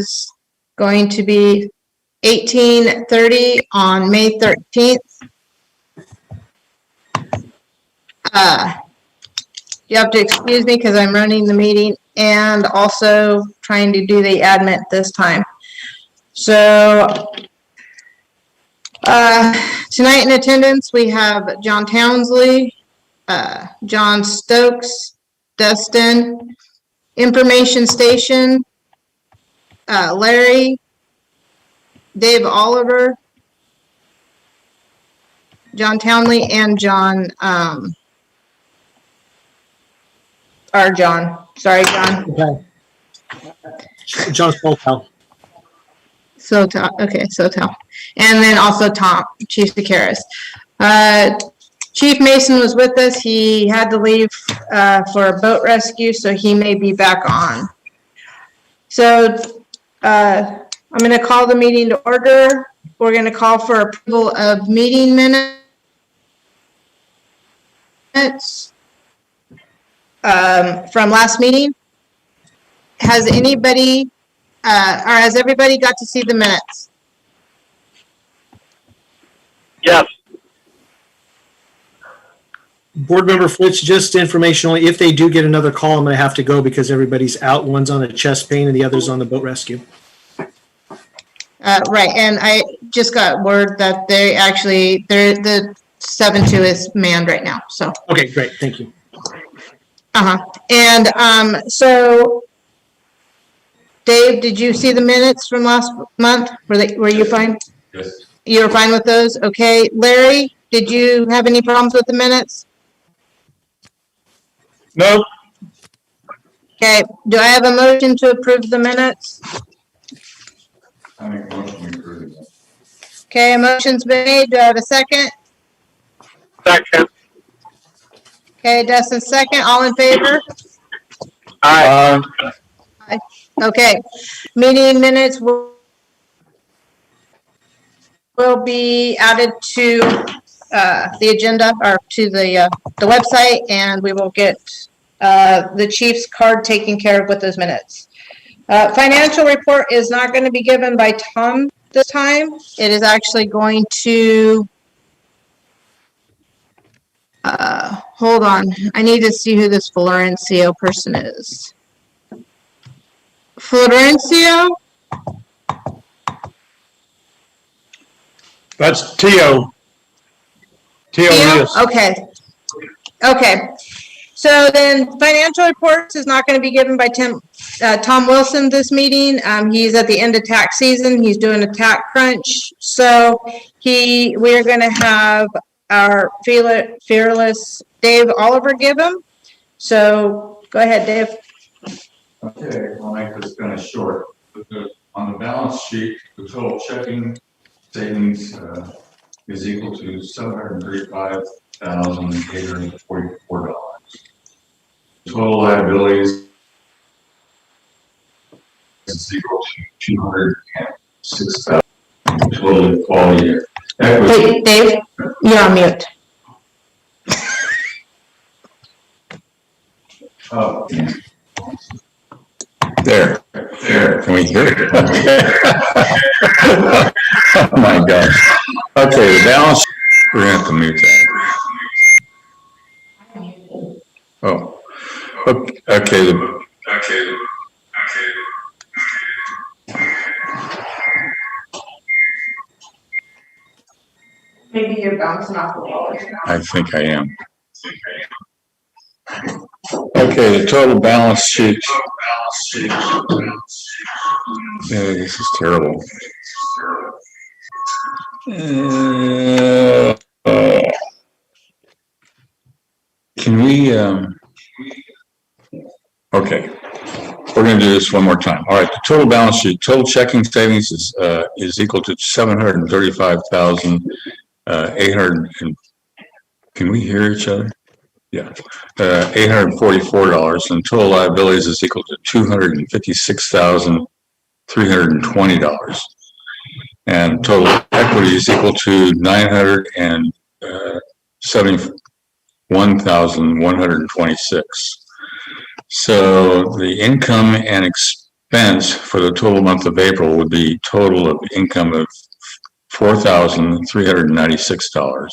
is going to be 18:30 on May 13th. You have to excuse me because I'm running the meeting and also trying to do the admin this time. So tonight in attendance, we have John Townsley, John Stokes, Dustin, Information Station, Larry, Dave Oliver, John Townley, and John, John. Sorry, John. Okay. John Spolkow. Okay, Sotel. And then also Tom, Chief Secaris. Chief Mason was with us. He had to leave for a boat rescue, so he may be back on. So I'm going to call the meeting to order. We're going to call for approval of meeting minutes. From last meeting. Has anybody, or has everybody got to see the minutes? Yes. Board Member Flitch, just informationally, if they do get another call, I'm going to have to go because everybody's out. One's on a chest pain and the other's on the boat rescue. Right, and I just got word that the 7-2 is manned right now, so. Okay, great, thank you. And so, Dave, did you see the minutes from last month? Were you fine? Yes. You were fine with those? Okay. Larry, did you have any problems with the minutes? No. Okay. Do I have a motion to approve the minutes? I make a motion to approve it. Okay, a motion's been made. Do I have a second? Second. Okay, Dustin, second. All in favor? Aye. Okay. Meeting minutes will be added to the agenda or to the website, and we will get the chief's card taken care of with those minutes. Financial report is not going to be given by Tom this time. It is actually going to, hold on. I need to see who this Florencio person is. Florencio? That's Tio. Tio Rios. Okay. Okay. So then financial reports is not going to be given by Tom Wilson this meeting. He's at the end of tax season. He's doing a tax crunch. So we're going to have our fearless Dave Oliver give him. So go ahead, Dave. Okay, I'll make this kind of short. On the balance sheet, the total checking savings is equal to $735,844. Total liabilities is equal to $206,000. Total all year. Hey, Dave, you're on mute. Oh, There. Can we hear it? Oh my gosh. Okay, the balance, we're gonna have to mute that. Oh, okay. Maybe you're bouncing off the wall. I think I am. Okay, the total balance sheet. Yeah, this is terrible. Can we, okay, we're going to do this one more time. All right, the total balance sheet, total checking savings is equal to 735,800. Can we hear each other? Yeah, $844, and total liabilities is equal to $256,320, and total equity is equal to $971,126. So the income and expense for the total month of April would be total of income of $4,396.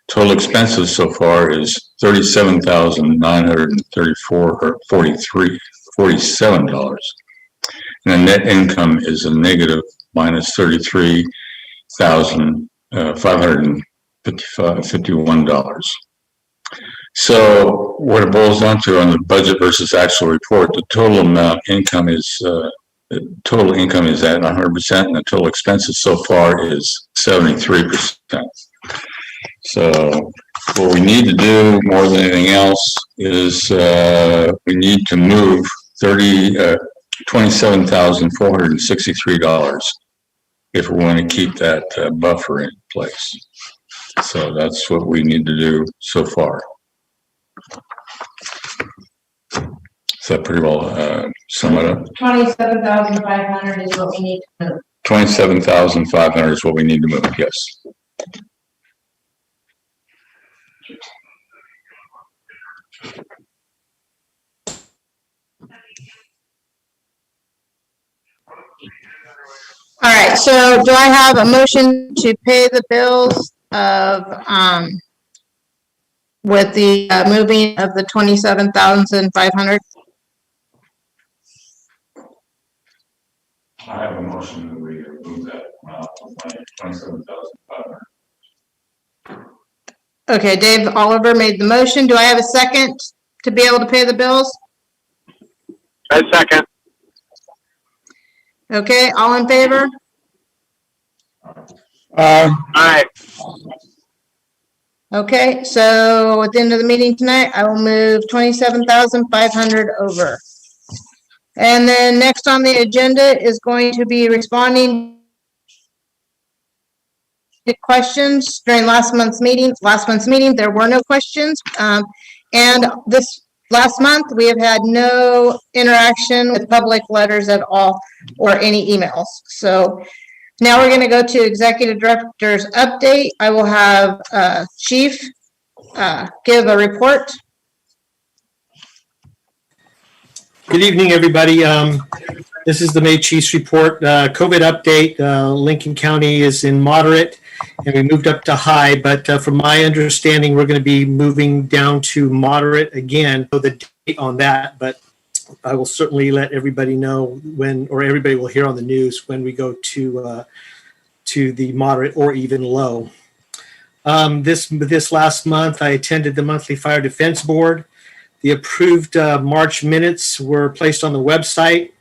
Total expenses so far is $37,934.47. And the net income is a negative minus $33,551. So what it boils down to on the budget versus actual report, the total income is at 100%, and the total expenses so far is 73%. So what we need to do more than anything else is we need to move $27,463 if we want to keep that buffer in place. So that's what we need to do so far. Does that pretty well sum it up? 27,500 is what we need to move. 27,500 is what we need to move, yes. All right, so do I have a motion to pay the bills of, with the moving of the 27,500? I have a motion that we remove that amount of money, 27,500. Okay, Dave Oliver made the motion. Do I have a second to be able to pay the bills? I second. Okay, all in favor? Aye. Okay, so at the end of the meeting tonight, I will move 27,500 over. And then next on the agenda is going to be responding to questions during last month's meeting. Last month's meeting, there were no questions. And this last month, we have had no interaction with public letters at all or any emails. So now we're going to go to Executive Director's update. I will have Chief give a report. Good evening, everybody. This is the May Chiefs report. COVID update. Lincoln County is in moderate, and we moved up to high. But from my understanding, we're going to be moving down to moderate again. So the date on that, but I will certainly let everybody know when, or everybody will hear on the news when we go to the moderate or even low. This last month, I attended the monthly Fire Defense Board. The approved March minutes were placed on the website.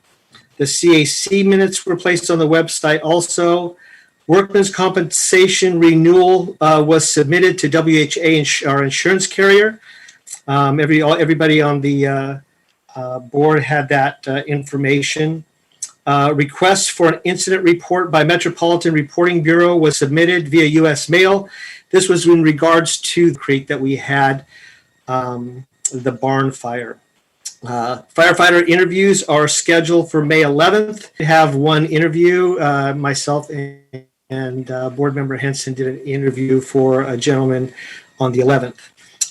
The CAC minutes were placed on the website also. Workman's compensation renewal was submitted to WHA, our insurance carrier. Everybody on the board had that information. Request for an incident report by Metropolitan Reporting Bureau was submitted via U.S. mail. This was in regards to the creek that we had, the barn fire. Firefighter interviews are scheduled for May 11th. We have one interview. Myself and board member Henson did an interview for a gentleman on the 11th.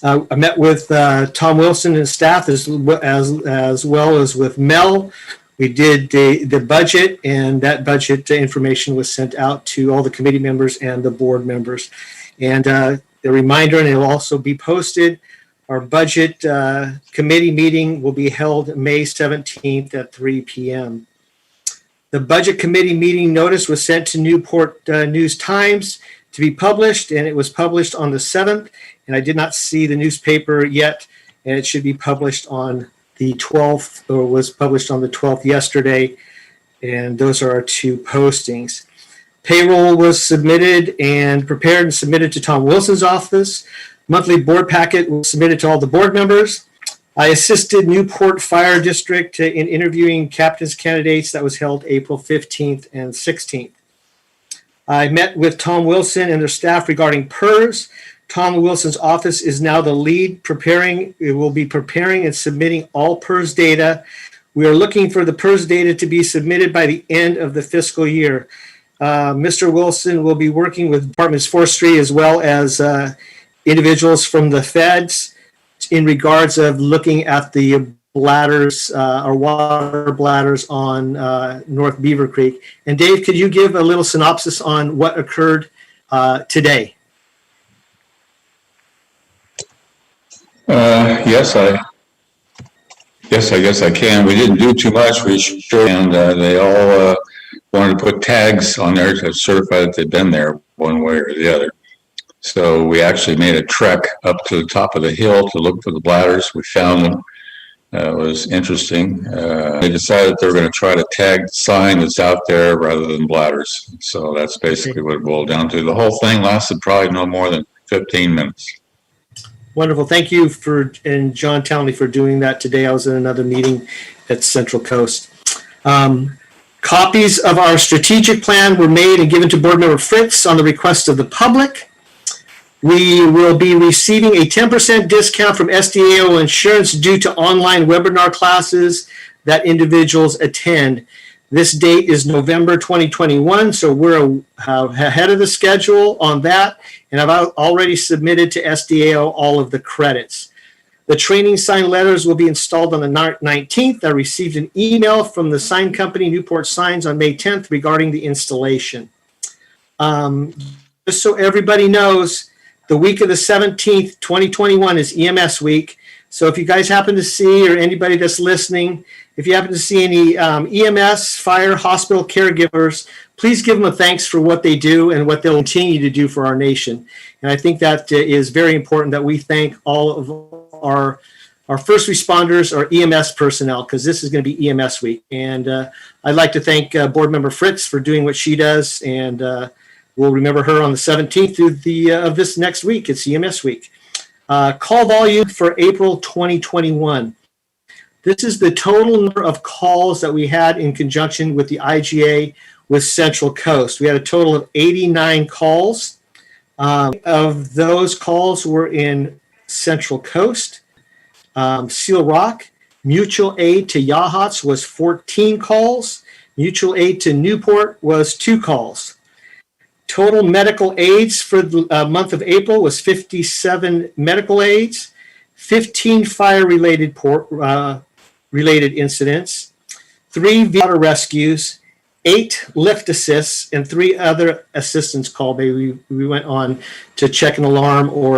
I met with Tom Wilson and staff as well as with Mel. We did the budget, and that budget information was sent out to all the committee members and the board members. And the reminder, and it will also be posted, our budget committee meeting will be held May 17th at 3 p.m. The budget committee meeting notice was sent to Newport News Times to be published, and it was published on the 7th. And I did not see the newspaper yet, and it should be published on the 12th, or was published on the 12th yesterday. And those are our two postings. Payroll was submitted and prepared and submitted to Tom Wilson's office. Monthly board packet was submitted to all the board members. I assisted Newport Fire District in interviewing captain's candidates. That was held April 15th and 16th. I met with Tom Wilson and their staff regarding PERS. Tom Wilson's office is now the lead it will be preparing and submitting all PERS data. We are looking for the PERS data to be submitted by the end of the fiscal year. Mr. Wilson will be working with Departments Forestry as well as individuals from the feds in regards of looking at the bladders, or water bladders on North Beaver Creek. And Dave, could you give a little synopsis on what occurred today? Yes, I guess I can. We didn't do too much. We sure, and they all wanted to put tags on there to certify that they'd been there one way or the other. So we actually made a trek up to the top of the hill to look for the bladders. We found them. It was interesting. They decided they were going to try to tag the sign that's out there rather than bladders. So that's basically what it boiled down to. The whole thing lasted probably no more than 15 minutes. Wonderful. Thank you and John Townley for doing that today. I was in another meeting at Central Coast. Copies of our strategic plan were made and given to Board Member Fritz on the request of the public. We will be receiving a 10% discount from SDAO insurance due to online webinar classes that individuals attend. This date is November 2021, so we're ahead of the schedule on that, and I've already submitted to SDAO all of the credits. The training sign letters will be installed on the 19th. I received an email from the sign company, Newport Signs, on May 10th regarding the installation. Just so everybody knows, the week of the 17th, 2021 is EMS week. So if you guys happen to see, or anybody that's listening, if you happen to see any EMS, fire, hospital caregivers, please give them a thanks for what they do and what they'll continue to do for our nation. And I think that is very important that we thank all of our first responders, our EMS personnel, because this is going to be EMS week. And I'd like to thank Board Member Fritz for doing what she does, and we'll remember her on the 17th through of this next week. It's EMS week. Call volume for April 2021. This is the total number of calls that we had in conjunction with the IGA with Central Coast. We had a total of 89 calls. Of those calls were in Central Coast, Seal Rock. Mutual aid to Yachats was 14 calls. Mutual aid to Newport was 2 calls. Total medical aids for the month of April was 57 medical aids, 15 fire-related related incidents, 3 water rescues, 8 lift assists, and 3 other assistance calls. Maybe we went on to check an alarm or